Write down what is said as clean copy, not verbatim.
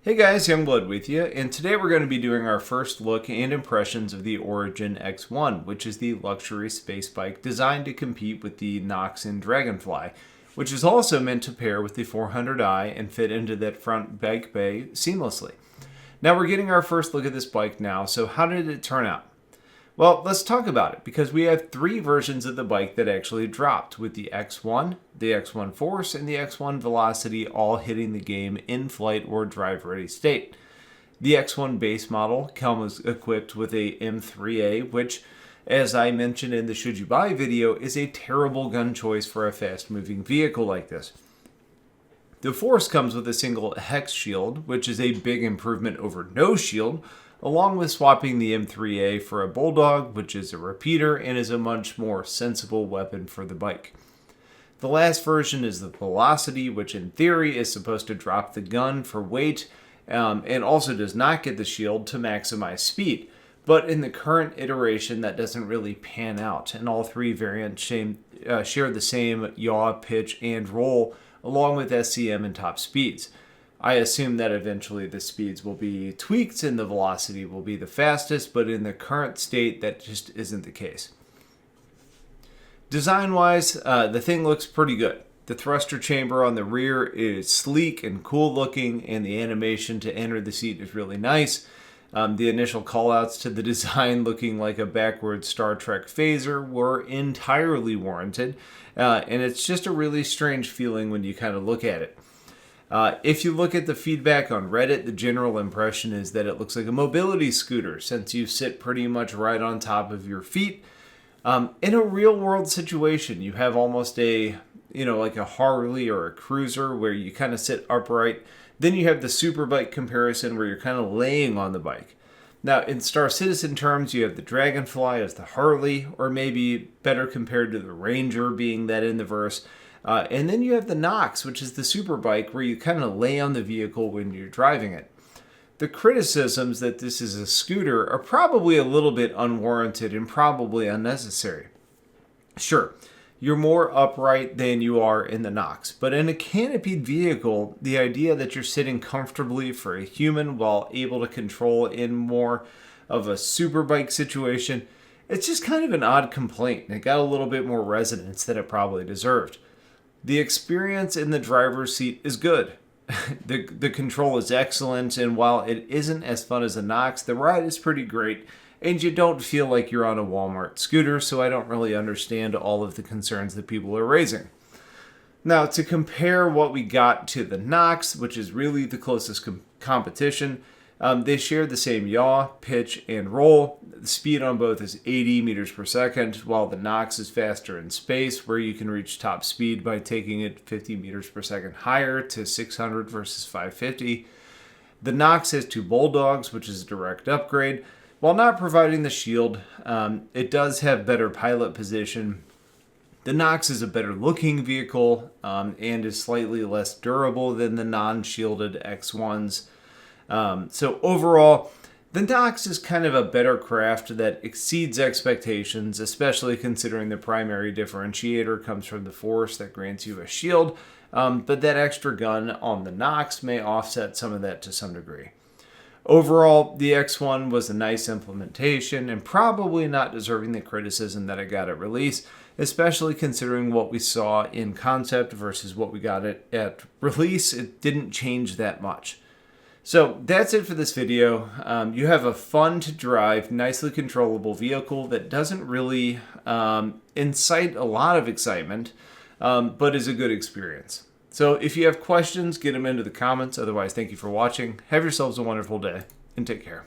Hey guys, Youngblood with you, and today we're going to be doing our first look and impressions of the Origin X1, which is the luxury space bike designed to compete with the Nox and Dragonfly, which is also meant to pair with the 400i and fit into that front bike bay seamlessly. Now we're getting our first look at this bike now, so how did it turn out? Well, let's talk about it, because we have three versions of the bike that actually dropped, with the X1, the X1 Force, and the X1 Velocity all hitting the game in flight or drive-ready state. The X1 base model comes equipped with a M3A, which, as I mentioned in the Should You Buy video, is a terrible gun choice for a fast-moving vehicle like this. The Force comes with a single hex shield, which is a big improvement over no shield, along with swapping the M3A for a Bulldog, which is a repeater and is a much more sensible weapon for the bike. The last version is the Velocity, which in theory is supposed to drop the gun for weight, and also does not get the shield to maximize speed. But in the current iteration, that doesn't really pan out, and all three variants share the same yaw, pitch, and roll, along with SCM and top speeds. I assume that eventually the speeds will be tweaked and the velocity will be the fastest, but in the current state, that just isn't the case. Design-wise, the thing looks pretty good. The thruster chamber on the rear is sleek and cool looking, and the animation to enter the seat is really nice. The initial callouts to the design looking like a backwards Star Trek phaser were entirely warranted, and it's just a really strange feeling when you kind of look at it. If you look at the feedback on Reddit, the general impression is that it looks like a mobility scooter, since you sit pretty much right on top of your feet. In a real world situation, you have almost like a Harley or a Cruiser where you kind of sit upright. Then you have the Superbike comparison where you're kind of laying on the bike. Now, in Star Citizen terms, you have the Dragonfly as the Harley, or maybe better compared to the Ranger being that in the verse. And then you have the Nox, which is the Superbike, where you kind of lay on the vehicle when you're driving it. The criticisms that this is a scooter are probably a little bit unwarranted and probably unnecessary. Sure, you're more upright than you are in the Nox, but in a canopied vehicle, the idea that you're sitting comfortably for a human while able to control in more of a Superbike situation, it's just kind of an odd complaint, and it got a little bit more resonance than it probably deserved. The experience in the driver's seat is good. The control is excellent, and while it isn't as fun as a Nox, the ride is pretty great, and you don't feel like you're on a Walmart scooter, so I don't really understand all of the concerns that people are raising. Now, to compare what we got to the Nox, which is really the closest competition, they share the same yaw, pitch, and roll. The speed on both is 80 meters per second, while the Nox is faster in space, where you can reach top speed by taking it 50 meters per second higher to 600 versus 550. The Nox has two Bulldogs, which is a direct upgrade. While not providing the shield, it does have better pilot position. The Nox is a better looking vehicle and is slightly less durable than the non-shielded X1s. So overall, the Nox is kind of a better craft that exceeds expectations, especially considering the primary differentiator comes from the Force that grants you a shield, but that extra gun on the Nox may offset some of that to some degree. Overall, the X1 was a nice implementation and probably not deserving the criticism that it got at release, especially considering what we saw in concept versus what we got at release. It didn't change that much. So that's it for this video. You have a fun to drive, nicely controllable vehicle that doesn't really incite a lot of excitement, but is a good experience. So if you have questions, get them into the comments. Otherwise, thank you for watching. Have yourselves a wonderful day, and take care.